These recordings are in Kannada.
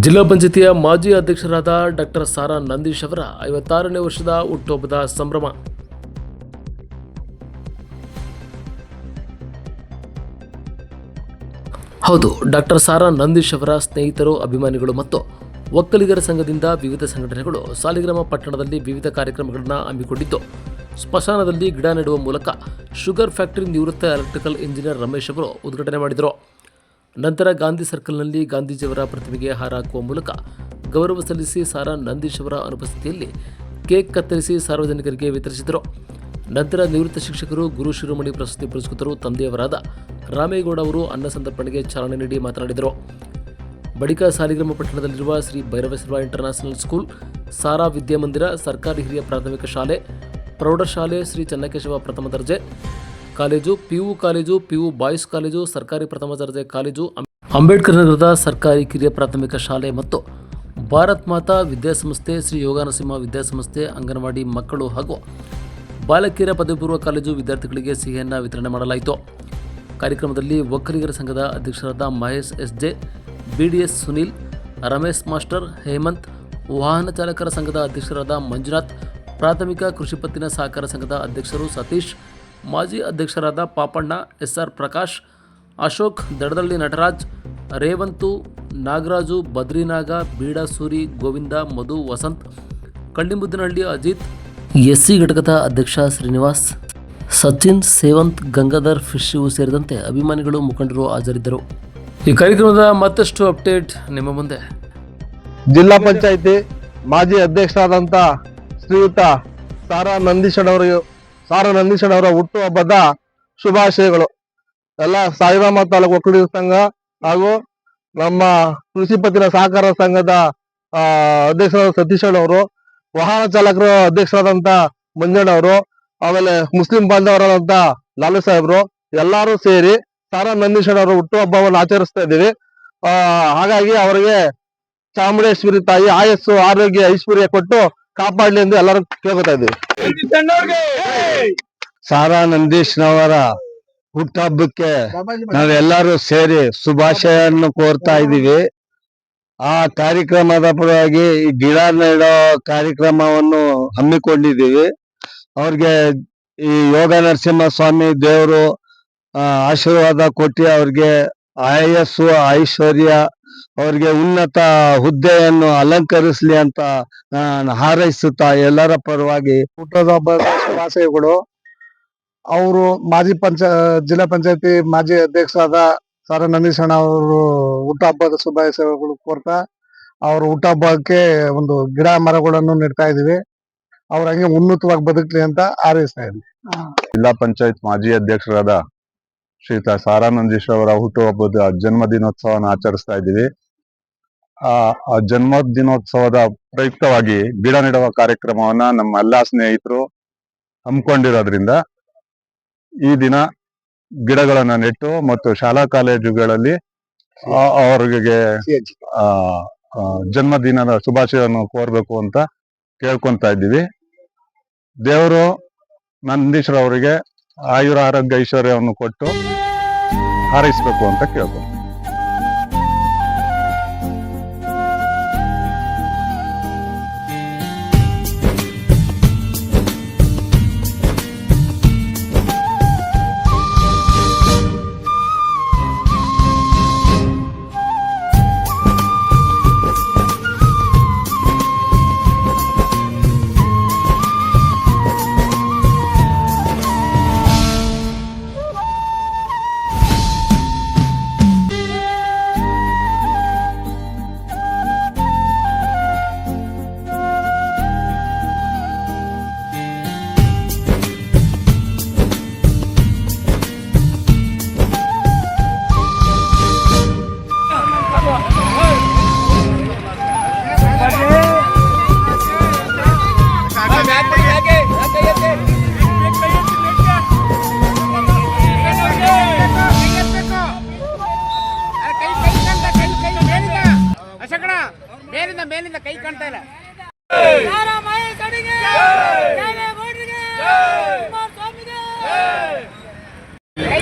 ಜಿಲ್ಲಾ ಪಂಚಾಯತಿಯ ಮಾಜಿ ಅಧ್ಯಕ್ಷರಾದ ಡಾಕ್ಟರ್ ಸಾರಾ ನಂದೀಶ್ ಅವರ 56ನೇ ವರ್ಷದ ಹುಟ್ಟುಹಬ್ಬದ ಸಂಭ್ರಮ. ಹೌದು, ಡಾಕ್ಟರ್ ಸಾರಾ ನಂದೀಶ್ ಅವರ ಸ್ನೇಹಿತರು, ಅಭಿಮಾನಿಗಳು ಮತ್ತು ಒಕ್ಕಲಿಗರ ಸಂಘದಿಂದ ವಿವಿಧ ಸಂಘಟನೆಗಳು ಸಾಲಿಗ್ರಾಮ ಪಟ್ಟಣದಲ್ಲಿ ವಿವಿಧ ಕಾರ್ಯಕ್ರಮಗಳನ್ನು ಹಮ್ಮಿಕೊಂಡಿದ್ದು, ಸ್ಮಶಾನದಲ್ಲಿ ಗಿಡ ನೆಡುವ ಮೂಲಕ ಶುಗರ್ ಫ್ಯಾಕ್ಟರಿ ನಿವೃತ್ತ ಎಲೆಕ್ಟ್ರಿಕಲ್ ಇಂಜಿನಿಯರ್ ರಮೇಶ್ ಅವರು ಉದ್ಘಾಟನೆ ಮಾಡಿದರು. ನಂತರ ಗಾಂಧಿ ಸರ್ಕಲ್ನಲ್ಲಿ ಗಾಂಧೀಜಿಯವರ ಪ್ರತಿಮೆಗೆ ಹಾರ ಹಾಕುವ ಮೂಲಕ ಗೌರವ ಸಲ್ಲಿಸಿ ಸಾರಾ ನಂದೀಶ್ ಅವರ ಅನುಪಸ್ಥಿತಿಯಲ್ಲಿ ಕೇಕ್ ಕತ್ತರಿಸಿ ಸಾರ್ವಜನಿಕರಿಗೆ ವಿತರಿಸಿದರು. ನಂತರ ನಿವೃತ್ತ ಶಿಕ್ಷಕರು, ಗುರು ಶಿರೋಮಣಿ ಪ್ರಶಸ್ತಿ ಪುರಸ್ಕೃತರು ತಂದೆಯವರಾದ ರಾಮೇಗೌಡ ಅವರು ಅನ್ನ ಸಂತರ್ಪಣೆಗೆ ಚಾಲನೆ ನೀಡಿ ಮಾತನಾಡಿದರು. ಬಳಿಕ ಸಾಲಿಗ್ರಾಮ ಪಟ್ಟಣದಲ್ಲಿರುವ ಶ್ರೀ ಭೈರವೇಶ್ವರ ಇಂಟರ್ನ್ಯಾಷನಲ್ ಸ್ಕೂಲ್, ಸಾರಾ ವಿದ್ಯಾಮಂದಿರ, ಸರ್ಕಾರಿ ಹಿರಿಯ ಪ್ರಾಥಮಿಕ ಶಾಲೆ, ಪ್ರೌಢಶಾಲೆ, ಶ್ರೀ ಚನ್ನಕೇಶವ ಪ್ರಥಮ ದರ್ಜೆ college, PU college, PU boys college, ಸರ್ಕಾರಿ ಪ್ರಥಮ ದರ್ಜೆ ಕಾಲೇಜು, ಅಂಬೇಡ್ಕರ್ ನಗರದ ಸರ್ಕಾರಿ ಕಿರಿಯ ಪ್ರಾಥಮಿಕ ಶಾಲೆ ಮತ್ತು ಭಾರತ್ ಮಾತಾ ವಿದ್ಯಾಸಂಸ್ಥೆ, ಶ್ರೀ ಯೋಗಾನರಸಿಂಹ ವಿದ್ಯಾಸಂಸ್ಥೆ, ಅಂಗನವಾಡಿ ಮಕ್ಕಳು ಹಾಗೂ ಬಾಲಕಿಯರ ಪದವಿ ಪೂರ್ವ ಕಾಲೇಜು ವಿದ್ಯಾರ್ಥಿಗಳಿಗೆ ಸಿಹಿಯನ್ನು ವಿತರಣೆ ಮಾಡಲಾಯಿತು. ಕಾರ್ಯಕ್ರಮದಲ್ಲಿ ಒಕ್ಕಲಿಗರ ಸಂಘದ ಅಧ್ಯಕ್ಷರಾದ ಮಹೇಶ್ ಎಸ್.ಜೆ, ಬಿಡಿಎಸ್ ಸುನೀಲ್, ರಮೇಶ್ ಮಾಸ್ಟರ್, ಹೇಮಂತ್, ವಾಹನ ಚಾಲಕರ ಸಂಘದ ಅಧ್ಯಕ್ಷರಾದ ಮಂಜುನಾಥ್, ಪ್ರಾಥಮಿಕ ಕೃಷಿ ಪತ್ತಿನ ಸಹಕಾರ ಸಂಘದ ಅಧ್ಯಕ್ಷರು ಸತೀಶ್, ಮಾಜಿ ಅಧ್ಯಕ್ಷರಾದ ಪಾಪಣ್ಣ, ಎಸ್.ಆರ್. ಪ್ರಕಾಶ್, ಅಶೋಕ್, ದಡದಳ್ಳಿ ನಟರಾಜ್, ರೇವಂತು, ನಾಗರಾಜು, ಬದ್ರಿನಾಗ, ಬೀಡಾಸೂರಿ, ಗೋವಿಂದ, ಮಧು, ವಸಂತ್, ಕಳ್ಳಿಮುದ್ದಿನಹಳ್ಳಿ ಅಜಿತ್, ಎಸ್ಸಿ ಘಟಕದ ಅಧ್ಯಕ್ಷ ಶ್ರೀನಿವಾಸ್, ಸಚಿನ್, ಸೇವಂತ್, ಗಂಗಾಧರ್, ಫಿಶಿವು ಸೇರಿದಂತೆ ಅಭಿಮಾನಿಗಳು, ಮುಖಂಡರು ಹಾಜರಿದ್ದರು. ಈ ಕಾರ್ಯಕ್ರಮದ ಮತ್ತಷ್ಟು ಅಪ್ಡೇಟ್ ನಿಮ್ಮ ಮುಂದೆ. ಜಿಲ್ಲಾ ಪಂಚಾಯಿತಿ ಮಾಜಿ ಅಧ್ಯಕ್ಷರಾದಂಥ ಶ್ರೀಯುತ ಸಾರಾ ನಂದೀಶ್ ಅವರ ಹುಟ್ಟುಹಬ್ಬದ ಶುಭಾಶಯಗಳು. ಎಲ್ಲ ಸಾಲಿಗ್ರಾಮ ತಾಲೂಕು ಒಕ್ಕಲಿಗರ ಸಂಘ ಹಾಗೂ ನಮ್ಮ ಕೃಷಿ ಪತ್ತಿನ ಸಹಕಾರ ಸಂಘದ ಅಧ್ಯಕ್ಷರಾದ ಸತೀಶ್ ಅವರು, ವಾಹನ ಚಾಲಕರ ಅಧ್ಯಕ್ಷರಾದಂಥ ಮಂಜಣ್ಣವರು, ಆಮೇಲೆ ಮುಸ್ಲಿಂ ಬಾಂಧವರಾದಂಥ ಲಾಲು ಸಾಹೇಬ್ರು, ಎಲ್ಲರೂ ಸೇರಿ ಸಾರಾ ನಂದೀಶ್ ಅವರ ಹುಟ್ಟುಹಬ್ಬವನ್ನು ಆಚರಿಸ್ತಾ ಇದ್ದೀವಿ. ಹಾಗಾಗಿ ಅವರಿಗೆ ಚಾಮುಂಡೇಶ್ವರಿ ತಾಯಿ ಆಯಸ್ಸು, ಆರೋಗ್ಯ, ಐಶ್ವರ್ಯ ಕೊಟ್ಟು ಕಾಪಾಡಲಿ ಎಂದು ಎಲ್ಲರೂ ಕೇಳ್ಕೊತಾ ಇದ್ದೀವಿ. ಸಾರಾ ನಂದೀಶ್ನವರ ಹುಟ್ಟುಹಬ್ಬಕ್ಕೆ ನಾವೆಲ್ಲರೂ ಸೇರಿ ಶುಭಾಶಯವನ್ನು ಕೋರ್ತಾ ಇದ್ದೀವಿ. ಆ ಕಾರ್ಯಕ್ರಮದ ಪರವಾಗಿ ಗಿಡ ನೆಡೋ ಕಾರ್ಯಕ್ರಮವನ್ನು ಹಮ್ಮಿಕೊಂಡಿದ್ದೀವಿ. ಅವ್ರಿಗೆ ಈ ಯೋಗ ನರಸಿಂಹ ಸ್ವಾಮಿ ದೇವರು ಆಶೀರ್ವಾದ ಕೊಟ್ಟು ಅವ್ರಿಗೆ ಆಯಸ್ಸು, ಐಶ್ವರ್ಯ, ಅವ್ರಿಗೆ ಉನ್ನತ ಹುದ್ದೆಯನ್ನು ಅಲಂಕರಿಸಲಿ ಅಂತ ನಾನು ಹಾರೈಸುತ್ತಾ ಎಲ್ಲರ ಪರವಾಗಿ ಹುಟ್ಟುಹಬ್ಬದ ಶುಭಾಶಯಗಳು. ಅವರು ಜಿಲ್ಲಾ ಪಂಚಾಯತಿ ಮಾಜಿ ಅಧ್ಯಕ್ಷರಾದ ಸಾರಾ ನಂದೀಶ್ ಅವರು ಹುಟ್ಟುಹಬ್ಬದ ಶುಭಾಶಯಗಳು ಕೋರ್ತಾ, ಅವ್ರ ಹುಟ್ಟುಹಬ್ಬಕ್ಕೆ ಒಂದು ಗಿಡ ಮರಗಳನ್ನು ನೆಡ್ತಾ ಇದೀವಿ. ಅವ್ರ ಹಂಗೆ ಉನ್ನತವಾಗಿ ಬದುಕಲಿ ಅಂತ ಹಾರೈಸ್ತಾ ಇದ್ವಿ. ಜಿಲ್ಲಾ ಪಂಚಾಯತ್ ಮಾಜಿ ಅಧ್ಯಕ್ಷರಾದ ಶ್ರೀಯುತ ಸಾರಾ ನಂದೀಶ್ ಅವರ ಹುಟ್ಟುಹಬ್ಬದ ಜನ್ಮ ದಿನೋತ್ಸವವನ್ನು ಆಚರಿಸ್ತಾ ಇದ್ದೀವಿ. ಆ ಜನ್ಮ ದಿನೋತ್ಸವದ ಪ್ರಯುಕ್ತವಾಗಿ ಗಿಡ ನೆಡುವ ಕಾರ್ಯಕ್ರಮವನ್ನ ನಮ್ಮ ಎಲ್ಲಾ ಸ್ನೇಹಿತರು ಹಮ್ಮಿಕೊಂಡಿರೋದ್ರಿಂದ ಈ ದಿನ ಗಿಡಗಳನ್ನ ನೆಟ್ಟು ಮತ್ತು ಶಾಲಾ ಕಾಲೇಜುಗಳಲ್ಲಿ ಅವರಿಗೆ ಜನ್ಮದಿನದ ಶುಭಾಶಯವನ್ನು ಕೋರ್ಬೇಕು ಅಂತ ಕೇಳ್ಕೊಂತ ಇದ್ದೀವಿ. ದೇವರು ನಂದೀಶ್ರವರಿಗೆ ಆಯುರ, ಆರೋಗ್ಯ, ಐಶ್ವರ್ಯವನ್ನು ಕೊಟ್ಟು ಹಾರೈಸಬೇಕು ಅಂತ ಕೇಳ್ಕೊಂಡು ಮೇಲಿಂದ ಕೈ ಕಾಣ್ತಾ ಇಲ್ಲ. ಕೈ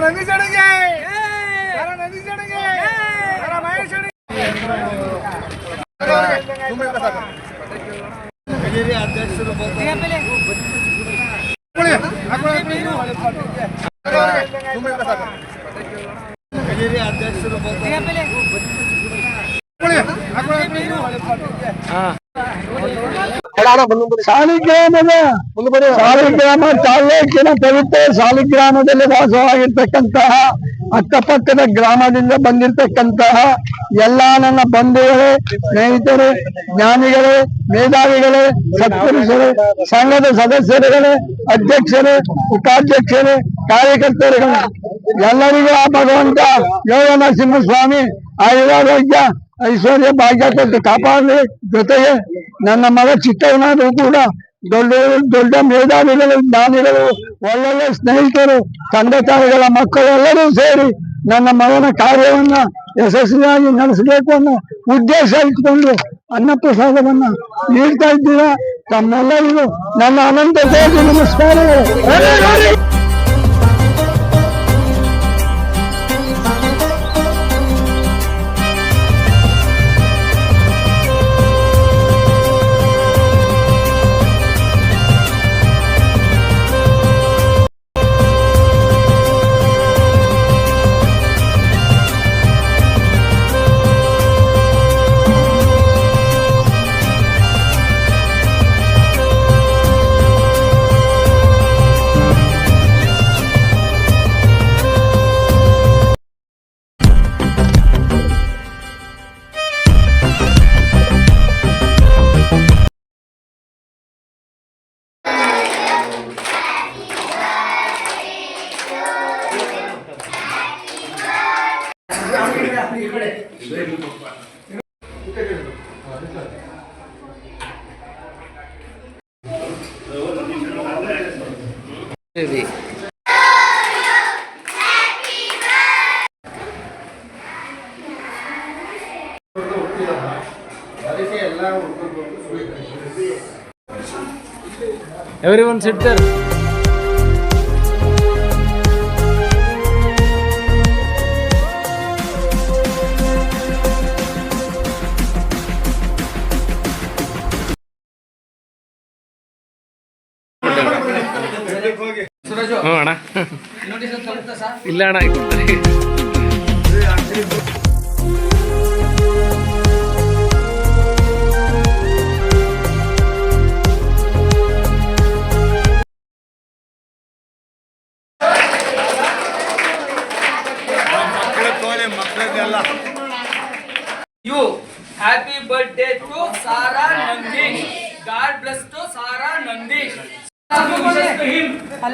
ನಂದೀಶನಿಗೆ ಸಾರಾ ನಂದೀಶನಿಗೆ ಸಾರಾ ಮಹೇಶನಿಗೆ ಕಚೇರಿ ಅಧ್ಯಕ್ಷರು ಕಚೇರಿ ಅಧ್ಯಕ್ಷರು ಸಾಲಿಗ್ರಾಮ ತಾಲೂಕಿನ ಪವಿತ್ರ ಸಾಲಿಗ್ರಾಮದಲ್ಲಿ ವಾಸವಾಗಿರ್ತಕ್ಕಂತಹ ಅಕ್ಕಪಕ್ಕದ ಗ್ರಾಮದಿಂದ ಬಂದಿರತಕ್ಕಂತಹ ಎಲ್ಲಾ ನನ್ನ ಬಂಧುಗಳೇ, ಸ್ನೇಹಿತರು, ಜ್ಞಾನಿಗಳೇ, ಮೇಧಾವಿಗಳೇ, ಸತ್ಪುರುಷರೇ, ಸಂಘದ ಸದಸ್ಯರುಗಳೇ, ಅಧ್ಯಕ್ಷರೇ, ಉಪಾಧ್ಯಕ್ಷರೇ, ಕಾರ್ಯಕರ್ತರುಗಳೇ, ಎಲ್ಲರಿಗೂ ಆ ಭಗವಂತ ಯೋಗ ನರಸಿಂಹಸ್ವಾಮಿ ಆಯುರಾರೋಗ್ಯ ಐಶ್ವರ್ಯ ಭಾಗ್ಯ ಕೊಟ್ಟು ಕಾಪಾಡಲಿ. ಜೊತೆಗೆ ನನ್ನ ಮಗ ಚಿಕ್ಕವನಾದರೂ ಕೂಡ ದೊಡ್ಡ ದೊಡ್ಡ ಮೇಧಾವಿಗಳು, ಜ್ಞಾನಿಗಳು, ಒಳ್ಳೊಳ್ಳೆ ಸ್ನೇಹಿತರು, ತಂದೆ ತಾಯಿಗಳ ಮಕ್ಕಳು ಎಲ್ಲರೂ ಸೇರಿ ನನ್ನ ಮಗನ ಕಾರ್ಯವನ್ನ ಯಶಸ್ವಿಯಾಗಿ ನಡೆಸಬೇಕು ಅನ್ನೋ ಉದ್ದೇಶ ಇಟ್ಕೊಂಡು ಅನ್ನಪ್ರಸಾದವನ್ನ ನೀಡ್ತಾ ಇದ್ದೀರಾ. ತಮ್ಮೆಲ್ಲರಿಗೂ ನನ್ನ ಅನಂತ ಕೋಟಿ ನಮಸ್ಕಾರಗಳು. Everyone sit there. ಅಣ್ಣ ಇಲ್ಲ ಅಣ್ಣ You happy birthday to Sarah Nandish. God bless to Sarah Nandish. Wishes to him. God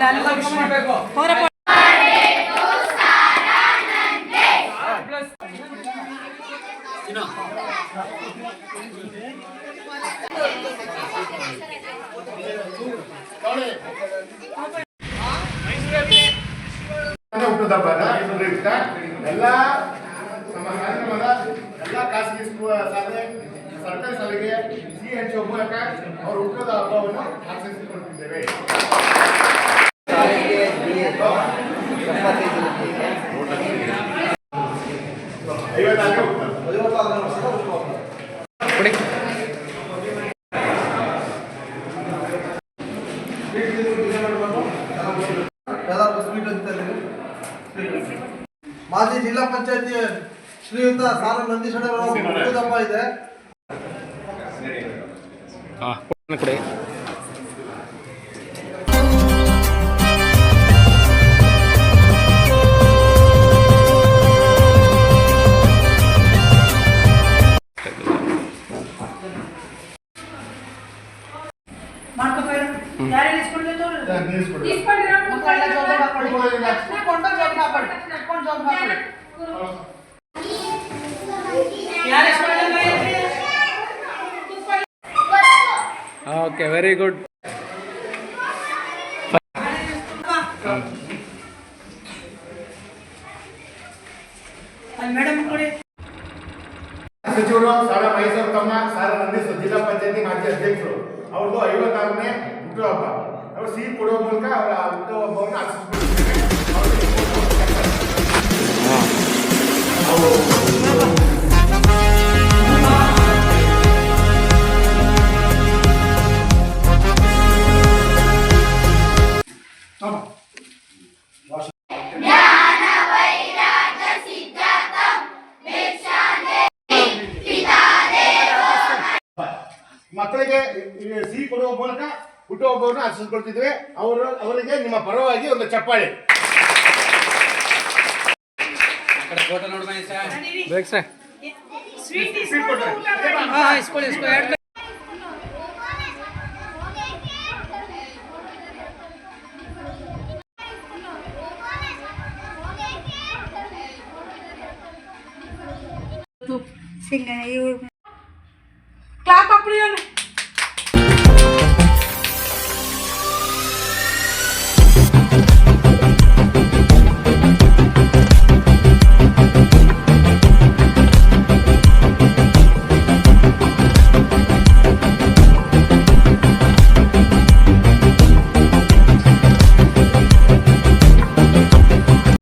bless. ಎಲ್ಲ ಖಾಸಗಿ ಶಾಲೆ ಸರ್ಕಾರಿ ಶಾಲೆಗೆ CHO ಮೂಲಕ ಅವರು ಹುಟ್ಟದ ಹಬ್ಬವನ್ನು ಆಚರಿಸಿಕೊಳ್ಳುತ್ತಿದ್ದೇವೆ. ಮಾಜಿ ಜಿಲ್ಲಾ ಪಂಚಾಯತಿ ಶ್ರೀಯುತ ಸಾರಾ ನಂದೀಶ್ ಅವರ ಹುಟ್ಟುಹಬ್ಬ ಇದೆ. ಕೊಡಿ. Okay, very good. ಸಚಿವರು ಸಾರಾ ಮಹೇಶ್ವರ ತಮ್ಮ ಸಾರಾ ನಂದೀಶ್ ಜಿಲ್ಲಾ ಪಂಚಾಯತಿ ಮಾಜಿ ಅಧ್ಯಕ್ಷರು ಅವ್ರದ್ದು 56ನೇ ಹುಟ್ಟುಹಬ್ಬ. ಅವರು ಸಿಹಿ ಕೊಡುವ ಮೂಲಕ ಅವರ ಹುಟ್ಟುಹಬ್ಬವನ್ನು ಆಚರಿಸಿಕೊಳ್ಳುತ್ತಾರೆ. ಮಕ್ಕಳಿಗೆ ಸಿಹಿ ಕೊಡುವ ಮೂಲಕ ಹುಟ್ಟುಹಬ್ಬವನ್ನು ಆಚರಿಸಿಕೊಳ್ತಿದ್ವಿ. ಅವರಿಗೆ ನಿಮ್ಮ ಪರವಾಗಿ ಒಂದು ಚಪ್ಪಾಳೆ. ಫೋಟೋ ನೋಡಿ ಬನ್ನಿ ಸರ್. ಬೇಕು ಸರ್. ಸ್ವೀಟ್ ಇಸ್ಕೊಳ್ಳಿ. ಕ್ಲಾಪ್ ಹಾಕ್ಬಿಡಿ.